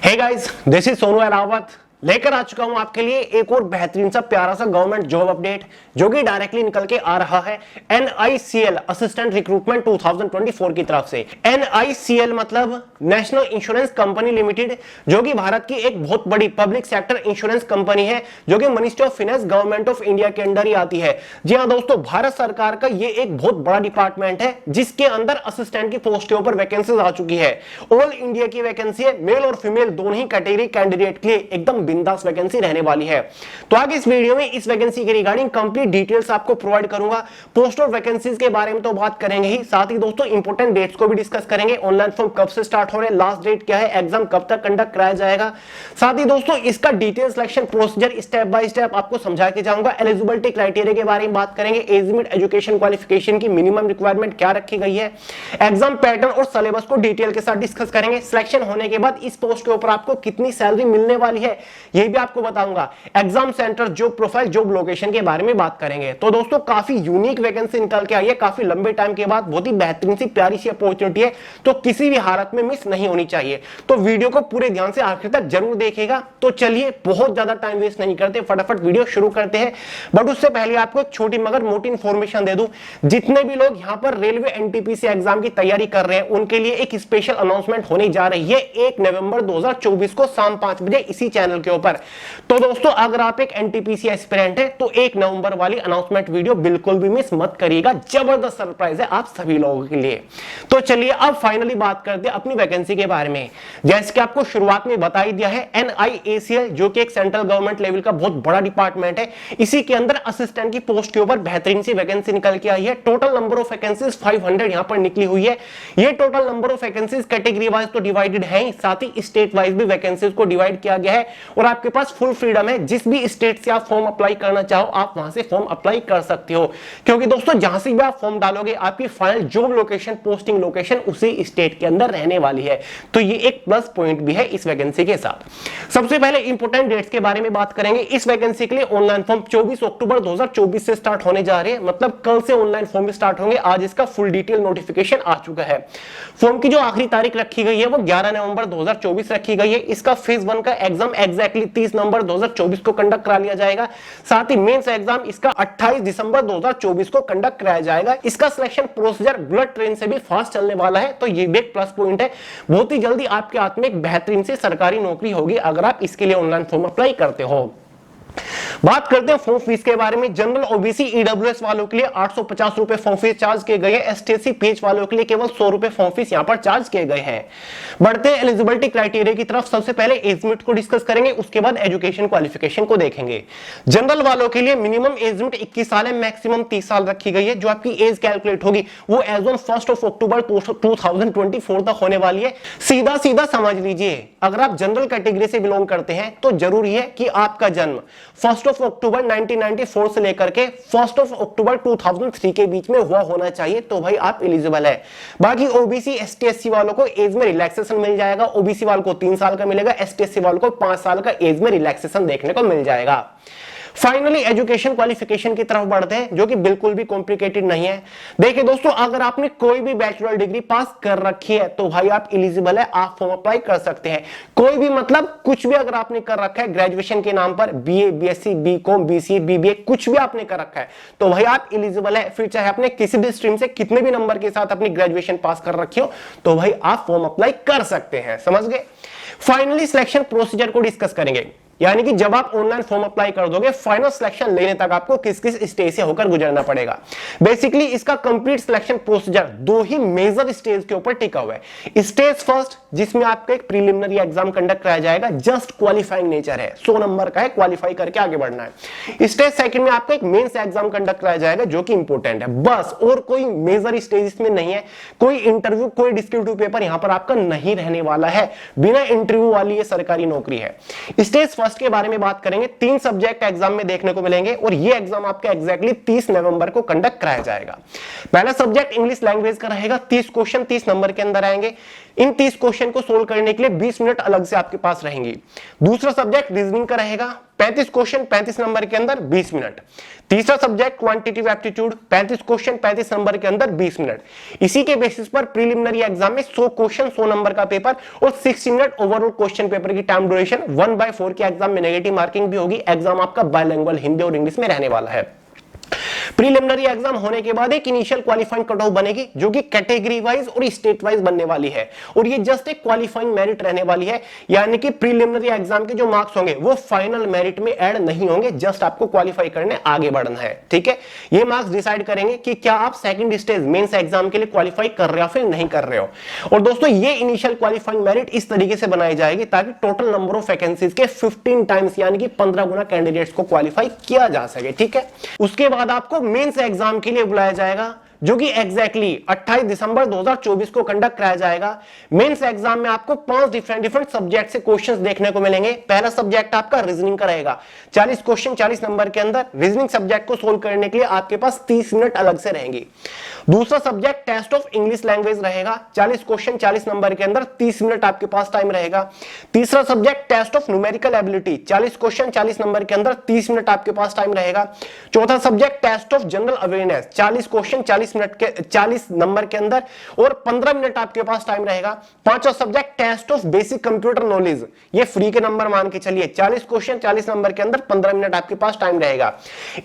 Hey guys, this is Sonu अरावत लेकर आ चुका हूं आपके लिए एक और बेहतरीन सा प्यारा सा गवर्नमेंट जॉब अपडेट जो कि डायरेक्टली निकल के आ रहा है NICL असिस्टेंट रिक्रूटमेंट 2024 की तरफ से। NICL मतलब नेशनल इंश्योरेंस कंपनी लिमिटेड, जो कि भारत की एक बहुत बड़ी पब्लिक सेक्टर इंश्योरेंस कंपनी है, जो कि ministry of finance government of India के अंडर ही आती है। जी हां दोस्तों, भारत सरकार का ये एक बहुत बड़ा डिपार्टमेंट है जिसके अंदर असिस्टेंट की पोस्टों पर वैकेंसीज आ चुकी है। ऑल इंडिया की वैकेंसी है, मेल और फीमेल दोनों ही कैटेगरी कैंडिडेट के लिए एकदम बिंदास वैकेंसी रहने वाली है। तो आगे इस वीडियो में इस वैकेंसी के रिगार्डिंग कंप्लीट डिटेल्स आपको प्रोवाइड करूंगा। पोस्ट और वैकेंसीज के बारे में तो बात करेंगे ही, साथ ही दोस्तों इंपोर्टेंट डेट्स को भी डिस्कस करेंगे। ऑनलाइन फॉर्म कब से स्टार्ट हो रहे हैं, लास्ट डेट क्या है, एग्जाम कब तक कंडक्ट कराया जाएगा। साथ ही दोस्तों इसका detail selection procedure step by step आपको समझा के जाऊंगा। एलिजिबिलिटी क्राइटेरिया के बारे में बात करेंगे, एज लिमिट, एजुकेशन क्वालिफिकेशन की मिनिमम रिक्वायरमेंट क्या रखी गई है, एग्जाम पैटर्न और सिलेबस को डिटेल के साथ डिस्कस करेंगे। सिलेक्शन होने के बाद इस पोस्ट के ऊपर आपको कितनी सैलरी मिलने वाली है ये भी आपको बताऊंगा। Exam centre, job profile, job location के बारे में बात करेंगे। तो दोस्तों काफी यूनिक वैकेंसी निकल के आई है, काफी लंबे टाइम के बाद बहुत ही बेहतरीन सी प्यारी सी अपॉर्चुनिटी है, तो किसी भी हालत में मिस नहीं होनी चाहिए। तो वीडियो को पूरे ध्यान से आखिर तक जरूर देखिएगा। तो चलिए बहुत ज्यादा टाइम वेस्ट नहीं करते, फटाफट वीडियो शुरू करते हैं। बट उससे पहले आपको एक छोटी मगर मोटी इंफॉर्मेशन दे दूं, जितने भी लोग यहां पर रेलवे NTPC एग्जाम की तैयारी कर रहे हैं उनके लिए एक स्पेशल अनाउंसमेंट होने जा रही है 1 नवंबर 2024 को शाम 5 बजे इसी चैनल के ऊपर। तो दोस्तों अगर आप एक NTPC एस्पिरेंट है तो 1 नवंबर वाली अनाउंसमेंट वीडियो बिल्कुल भी मिस मत करिएगा, जबरदस्त सरप्राइज है आप सभी लोगों के लिए। तो चलिए अब फाइनली बात करते हैं अपनी वैकेंसी के बारे में। जैसे कि आपको शुरुआत में बता ही दिया है, NIACL जो कि एक सेंट्रल गवर्नमेंट लेवल का बहुत बड़ा डिपार्टमेंट है, इसी के अंदर असिस्टेंट की पोस्ट के ऊपर बेहतरीन सी वैकेंसी निकल के आई है। टोटल नंबर ऑफ वैकेंसीज 500 यहां पर निकली हुई है। ये total number of vacancies category wise तो डिवाइडेड है, साथ ही स्टेट वाइज भी वैकेंसीज को डिवाइड किया गया है और आपके पास फुल फ्रीडम है, जिस भी स्टेट से आप फॉर्म अप्लाई करना चाहो आप वहां से फॉर्म अप्लाई कर सकते हो। क्योंकि दोस्तों जहां से भी आप फॉर्म डालोगे आपकी final job location, posting location उसी स्टेट के अंदर रहने वाली है। तो ये एक प्लस पॉइंट भी है इस वैकेंसी के साथ। सबसे पहले इंपोर्टेंट डेट्स के बारे में बात करेंगे। इस वैकेंसी के लिए ऑनलाइन फॉर्म 24 अक्टूबर 2024 से स्टार्ट होने जा रहे हैं, मतलब कल से ऑनलाइन फॉर्म स्टार्ट होंगे। आज इसका फुल डिटेल नोटिफिकेशन आ चुका है। फॉर्म की जो आखिरी तारीख रखी गई है वो 11 नवंबर 2024 रखी गई है। इसका फेज 1 का एग्जाम एग्जैक्टली 30 नवंबर 2024 को कंडक्ट करा लिया जाएगा। साथ ही मेंस एग्जाम इसका 28 दिसंबर 2024 को कंडक्ट कराया जाएगा। इसका सिलेक्शन प्रोसीजर बुलेट ट्रेन से भी फास्ट चलने वाला है, तो ये भी एक प्लस पॉइंट है। बहुत ही जल्दी आपके हाथ में एक बेहतरीन से सरकारी नौकरी होगी अगर आप इसके लिए ऑनलाइन फॉर्म अप्लाई करते हो। बात करते हैं फॉर्म फीस के बारे में। जनरल OBC EWS वालों के लिए 850 रुपए फॉर्म फीस चार्ज किए गए हैं। STC PH वालों के लिए केवल 100 रुपए फॉर्म फीस यहां पर चार्ज किए गए हैं। बढ़ते हैं एलिजिबिलिटी क्राइटेरिया की तरफ। सबसे पहले एज लिमिट को डिस्कस करेंगे, उसके बाद एजुकेशन क्वालिफिकेशन को देखेंगे। जनरल वालों के लिए मिनिमम एज लिमिट 21 साल है, मैक्सिमम 30 साल रखी गई है। जो आपकी एज कैलकुलेट होगी वो एज ऑन 1 अक्टूबर 2024 तक होने वाली है। सीधा सीधा समझ लीजिए, अगर आप जनरल कैटेगरी से बिलोंग करते हैं तो जरूरी है कि आपका जन्म 1 अक्टूबर 1994 से लेकर के 1 अक्टूबर 2003 के बीच में हुआ होना चाहिए, तो भाई आप एलिजिबल है। बाकी OBC ST SC वालों को एज में रिलैक्सेशन मिल जाएगा। OBC वालों को 3 साल का मिलेगा, ST SC वालों को 5 साल का एज में रिलैक्सेशन देखने को मिल जाएगा। फाइनली एजुकेशन क्वालिफिकेशन की तरफ बढ़ते हैं, जो कि बिल्कुल भी कॉम्प्लिकेटेड नहीं है। देखिए दोस्तों, अगर आपने कोई भी बैचलर डिग्री पास कर रखी है तो भाई आप एलिजिबल है, आप फॉर्म अप्लाई कर सकते हैं। कोई भी मतलब कुछ भी अगर आपने कर रखा है ग्रेजुएशन के नाम पर, BA BSc BCom BCA BBA कुछ भी आपने कर रखा है तो भाई आप एलिजिबल है। फिर चाहे आपने किसी भी स्ट्रीम से कितने भी नंबर के साथ अपनी ग्रेजुएशन पास कर रखी हो तो भाई आप फॉर्म अप्लाई कर सकते हैं। समझ गए। फाइनली सिलेक्शन प्रोसीजर को डिस्कस करेंगे, यानी कि जब आप ऑनलाइन फॉर्म अप्लाई कर दोगे फाइनल सिलेक्शन लेने तक आपको किस किस स्टेज से होकर गुजरना पड़ेगा। बेसिकली इसका कंप्लीट सिलेक्शन प्रोसीजर 2 ही मेजर स्टेज के ऊपर टिका हुआ है। स्टेज फर्स्ट, जिसमें आपका एक प्रीलिमिनरी एग्जाम कंडक्ट कराया जाएगा, जस्ट क्वालिफाइंग नेचर है, 100 नंबर का है, क्वालिफाई करके आगे बढ़ना है। स्टेज सेकंड में आपका एक मेंस एग्जाम कंडक्ट कराया जाएगा जो कि इंपॉर्टेंट है, बस। और कोई मेजर स्टेज इसमें नहीं है, कोई इंटरव्यू, कोई डिस्क्रिप्टिव पेपर यहां पर आपका नहीं रहने वाला है। बिना इंटरव्यू वाली ये सरकारी नौकरी है। स्टेज फर्स्ट के बारे में बात करेंगे। 3 सब्जेक्ट एग्जाम में देखने को मिलेंगे और ये एग्जाम आपका एग्जैक्टली 30 नवंबर को कंडक्ट कराया जाएगा। पहला सब्जेक्ट इंग्लिश लैंग्वेज का रहेगा। 30 क्वेश्चन 30 नंबर के अंदर आएंगे। इन 30 क्वेश्चन को सोल्व करने के लिए 20 मिनट अलग से आपके पास रहेंगी। दूसरा सब्जेक्ट रीजनिंग का रहेगा। 35 क्वेश्चन 35 नंबर के अंदर 20 मिनट। तीसरा subject quantitative aptitude 35 question 35 number के अंदर 20 मिनट। इसी के बेसिस पर प्रीलिमिनरी एग्जाम में 100 क्वेश्चन 100 नंबर का पेपर और 60 मिनट ओवरऑल क्वेश्चन पेपर की टाइम ड्यूरेशन 1/4 के एग्जाम में नेगेटिव मार्किंग भी होगी। एग्जाम आपका बायलैंग्वेज हिंदी और इंग्लिश में रहने वाला है। प्रीलिमिनरी एग्जाम होने के बाद एक इनिशियल क्वालिफाइंग कट ऑफ बनेगी जो कि कैटेगरी वाइज और स्टेट वाइज बनने वाली है और ये जस्ट एक क्वालिफाइंग मेरिट रहने वाली है, यानी कि प्रीलिमिनरी एग्जाम के जो मार्क्स होंगे वो फाइनल मेरिट में ऐड नहीं होंगे, जस्ट आपको क्वालिफाई करने आगे बढ़ना है। ठीक है, ये मार्क्स डिसाइड करेंगे कि क्या आप सेकंड स्टेज मेंस एग्जाम के लिए क्वालिफाई कर रहे हो फिर नहीं कर रहे हो। और दोस्तों ये इनिशियल क्वालिफाइंग मेरिट इस तरीके से बनाई जाएगी ताकि टोटल नंबर ऑफ वैकेंसीज के 15 टाइम्स यानी कि 15 गुना कैंडिडेट्स को क्वालिफाई किया जा सके। ठीक है, उसके बाद आपको मेंस एग्जाम के लिए बुलाया जाएगा जो कि एग्जैक्टली 28 दिसंबर 2024 को कंडक्ट कराया जाएगा। मेंस एग्जाम में आपको 5 डिफरेंट सब्जेक्ट से क्वेश्चंस देखने को मिलेंगे। पहला सब्जेक्ट आपका रीजनिंग का रहेगा, 40 क्वेश्चन 40 नंबर के अंदर। रीजनिंग सब्जेक्ट को सोल्व करने के लिए आपके पास 30 मिनट अलग से रहेंगे। दूसरा subject test of English language रहेगा, 40 क्वेश्चन 40 नंबर के अंदर, 30 मिनट आपके पास टाइम रहेगा। तीसरा subject test of numerical ability, 40 question 40 number के अंदर, 30 मिनट आपके पास टाइम रहेगा। चौथा subject test of general awareness, 40 question 40 number के अंदर और 15 मिनट आपके पास टाइम रहेगा। पांचवा subject test of basic computer knowledge, ये फ्री के नंबर मान के चलिए, 40 क्वेश्चन 40 नंबर के अंदर, 15 मिनट आपके पास टाइम रहेगा।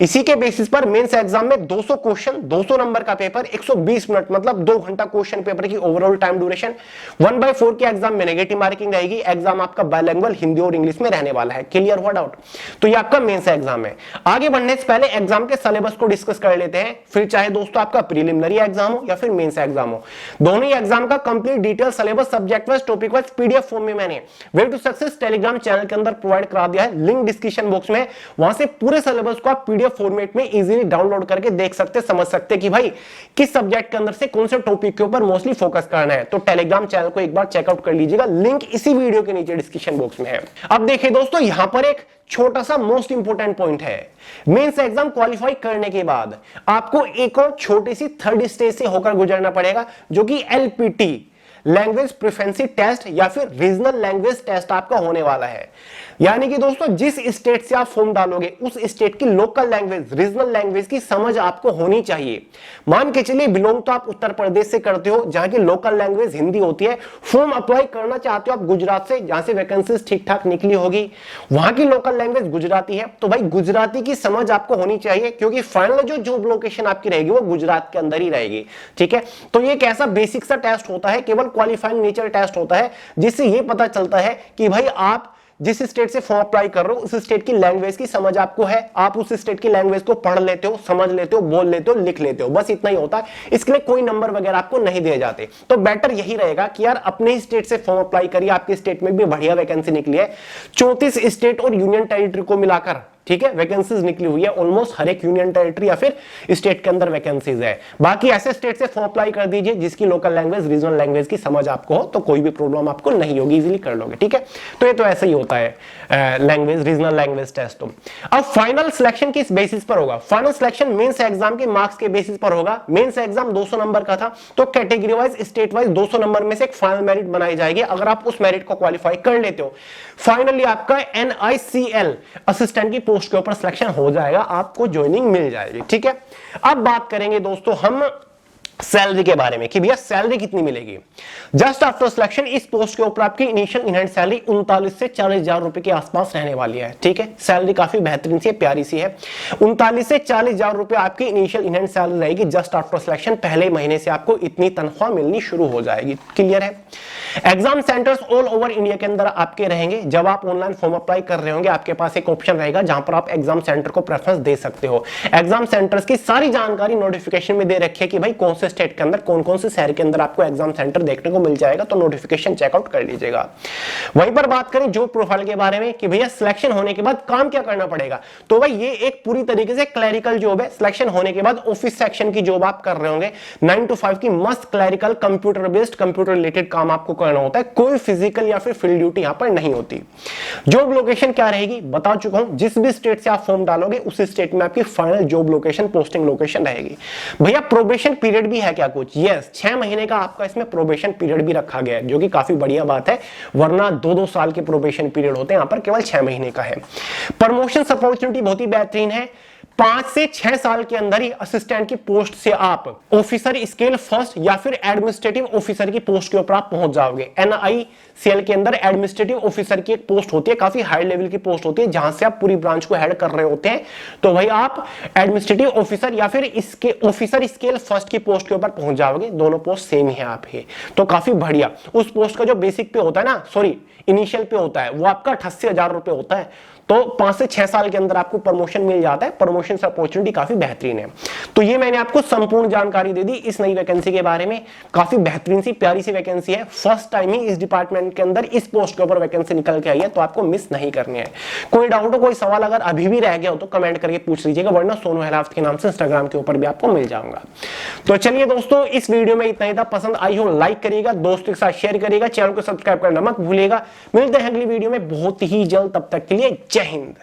इसी के बेसिस पर मेंस एग्जाम में 200 क्वेश्चन 200 नंबर का पेपर, 120 मिनट मतलब 2 घंटा क्वेश्चन पेपर की ओवरऑल टाइम ड्यूरेशन। 1/4 के एग्जाम में नेगेटिव मार्किंग रहेगी। एग्जाम आपका बायलैंग्वेज हिंदी और इंग्लिश में रहने वाला है। क्लियर हुआ डाउट? तो ये आपका मेंस एग्जाम है। आगे बढ़ने से पहले एग्जाम के सिलेबस को डिस्कस कर लेते हैं, फिर चाहे दोस्तों आपका प्रीलिमिनरी एग्जाम हो या फिर मेंस एग्जाम हो, दोनों ही एग्जाम का complete detail syllabus subject wise topic wise PDF form में मैंने way to success Telegram channel के अंदर प्रोवाइड करा दिया है। लिंक डिस्क्रिप्शन बॉक्स में, वहां से पूरे सिलेबस को आप पीडीएफ फॉर्मेट में इजीली डाउनलोड करके देख सकते, समझ सकते कि भाई किस सब्जेक्ट के अंदर से कौन से टॉपिक के ऊपर मोस्टली फोकस करना है। तो टेलीग्राम चैनल को एक बार चेकआउट कर लीजिएगा, लिंक इसी वीडियो के नीचे डिस्क्रिप्शन बॉक्स में है। अब देखिए दोस्तों, यहां पर एक छोटा सा मोस्ट इंपोर्टेंट पॉइंट है। मेंस एग्जाम क्वालिफाई करने के बाद आपको एक और छोटी सी थर्ड स्टेज से होकर गुजरना पड़ेगा जो कि एलपीटी लैंग्वेज प्रेफरेंसी टेस्ट या फिर रीजनल लैंग्वेज टेस्ट आपका होने वाला है। यानी कि दोस्तों जिस स्टेट से आप फॉर्म डालोगे उस स्टेट की लोकल लैंग्वेज रीजनल लैंग्वेज की समझ आपको होनी चाहिए। मान के चलिए बिलोंग तो आप उत्तर प्रदेश से करते हो जहां की लोकल लैंग्वेज हिंदी होती है, फॉर्म अप्लाई करना चाहते हो आप गुजरात से जहां से वैकेंसीज ठीक ठाक निकली होगी, वहां की लोकल लैंग्वेज गुजराती है, तो भाई गुजराती की समझ आपको होनी चाहिए क्योंकि फाइनल जो जॉब लोकेशन आपकी रहेगी वो गुजरात के अंदर ही रहेगी। ठीक है, तो ये एक ऐसा बेसिक सा टेस्ट होता है, केवल क्वालिफाइंग नेचर टेस्ट होता है जिससे ये पता चलता है कि भाई आप जिस स्टेट से फॉर्म अप्लाई कर रहे हो उस स्टेट की लैंग्वेज की समझ आपको है, आप उस स्टेट की लैंग्वेज को पढ़ लेते हो, समझ लेते हो, बोल लेते हो, लिख लेते हो, बस इतना ही होता है। इसके लिए कोई नंबर वगैरह आपको नहीं दिए जाते। तो बेटर यही रहेगा कि यार अपने स्टेट से फॉर्म अप्लाई करिए, आपके स्टेट में भी बढ़िया वैकेंसी निकली है। 34 स्टेट और यूनियन टेरिटरी को मिलाकर ठीक है वैकेंसीज निकली हुई है, ऑलमोस्ट हर एक यूनियन टेरिटरी या फिर स्टेट के अंदर वैकेंसीज है। बाकी ऐसे स्टेट से फॉर्म अप्लाई कर दीजिए जिसकी लोकल लैंग्वेज रीजनल लैंग्वेज की समझ आपको हो, तो कोई भी प्रॉब्लम आपको नहीं होगी, इजीली कर लोगे। ठीक है, तो ये तो ऐसा ही होता है लैंग्वेज रीजनल लैंग्वेज टेस्ट। तो अब फाइनल सिलेक्शन किस बेसिस पर होगा? फाइनल सिलेक्शन मेंस एग्जाम के मार्क्स के बेसिस पर होगा। मेंस एग्जाम 200 नंबर का था, तो category wise state wise 200 number में से एक फाइनल मेरिट बनाई जाएगी। अगर आप उस मेरिट को क्वालिफाई कर लेते हो, फाइनली आपका NICL असिस्टेंट की पोस्ट के ऊपर सिलेक्शन हो जाएगा, आपको ज्वाइनिंग मिल जाएगी। ठीक है, अब बात करेंगे दोस्तों हम सैलरी के बारे में कि भैया सैलरी कितनी मिलेगी। जस्ट आफ्टर सिलेक्शन इस पोस्ट के ऊपर आपकी इनिशियल इन हैंड सैलरी 39 से 40,000 रुपए के आसपास रहने वाली है। ठीक है, सैलरी काफी बेहतरीन सी प्यारी सी है। 39 से 40,000 रुपए आपकी इनिशियल इन हैंड सैलरी रहेगी। जस्ट आफ्टर सिलेक्शन पहले महीने से आपको इतनी तनख्वाह मिलनी शुरू हो जाएगी। क्लियर है? Exam centres all over India के अंदर आपके रहेंगे। जब आप ऑनलाइन फॉर्म अप्लाई कर रहे होंगे आपके पास एक ऑप्शन रहेगा जहां पर आप एग्जाम सेंटर को प्रेफरेंस दे सकते हो। एग्जाम सेंटर्स की सारी जानकारी नोटिफिकेशन में दे रखी है कि भाई कौन से स्टेट के अंदर कौन कौन से शहर के अंदर आपको एग्जाम सेंटर देखने को मिल जाएगा, तो नोटिफिकेशन चेकआउट कर लीजिएगा। वहीं पर बात करें जॉब प्रोफाइल के बारे में कि भैया सिलेक्शन होने के बाद काम क्या करना पड़ेगा, तो भाई ये एक पूरी तरीके से क्लरिकल जॉब है। सिलेक्शन होने के बाद ऑफिस सेक्शन की जॉब आप कर रहे होंगे, 9 to 5 की मस्त clerical computer based computer related काम आपको करना होता है। कोई फिजिकल या फिर फील्ड ड्यूटी यहां पर नहीं होती। जॉब लोकेशन क्या रहेगी बता चुका हूं, जिस भी स्टेट से आप फॉर्म डालोगे उस स्टेट में आपकी final job location posting location रहेगी। भैया प्रोबेशन पीरियड भी है क्या कुछ? यस, 6 महीने का आपका इसमें प्रोबेशन पीरियड भी रखा गया है, जो कि काफी बढ़िया बात है, वरना 2-2 साल के प्रोबेशन पीरियड होते हैं, यहां पर केवल 6 महीने का है। प्रमोशन अपॉर्चुनिटी बहुत ही बेहतरीन है। 5 से 6 साल के अंदर ही असिस्टेंट की पोस्ट से आप ऑफिसर स्केल फर्स्ट या फिर एडमिनिस्ट्रेटिव ऑफिसर की पोस्ट के ऊपर आप पहुंच जाओगे। NICL के अंदर एडमिनिस्ट्रेटिव ऑफिसर की एक पोस्ट होती है, काफी हाई लेवल की पोस्ट होती है, जहां से आप पूरी ब्रांच को हेड कर रहे होते हैं। तो भाई आप एडमिनिस्ट्रेटिव ऑफिसर या फिर इसके ऑफिसर स्केल फर्स्ट की पोस्ट के ऊपर पहुंच जाओगे। दोनों पोस्ट सेम ही है आपके, तो काफी बढ़िया। उस पोस्ट का जो बेसिक पे होता है ना, सॉरी इनिशियल पे होता है, वो आपका 88,000 रुपए होता है। तो 5 से 6 साल के अंदर आपको प्रमोशन मिल जाता है। प्रमोशन अपॉर्चुनिटी काफी बेहतरीन है। तो ये मैंने आपको संपूर्ण जानकारी दे दी इस नई वैकेंसी के बारे में। काफी बेहतरीन सी प्यारी सी वैकेंसी है। फर्स्ट टाइम ही इस डिपार्टमेंट के अंदर इस पोस्ट के ऊपर वैकेंसी निकल के आई है, तो आपको मिस नहीं करनी है। कोई डाउट हो, कोई सवाल अगर अभी भी रह गया हो तो कमेंट करके पूछ लीजिएगा, वरना सोनू हेलाफ्ट के नाम से इंस्टाग्राम के ऊपर भी आपको मिल जाऊंगा। तो चलिए दोस्तों, इस वीडियो में इतना ही था। पसंद आई हो लाइक करिएगा, दोस्तों के साथ शेयर करिएगा, चैनल को सब्सक्राइब करना मत भूलिएगा। मिलते हैं अगली वीडियो में बहुत ही जल्द, तब तक के लिए जय हिंद।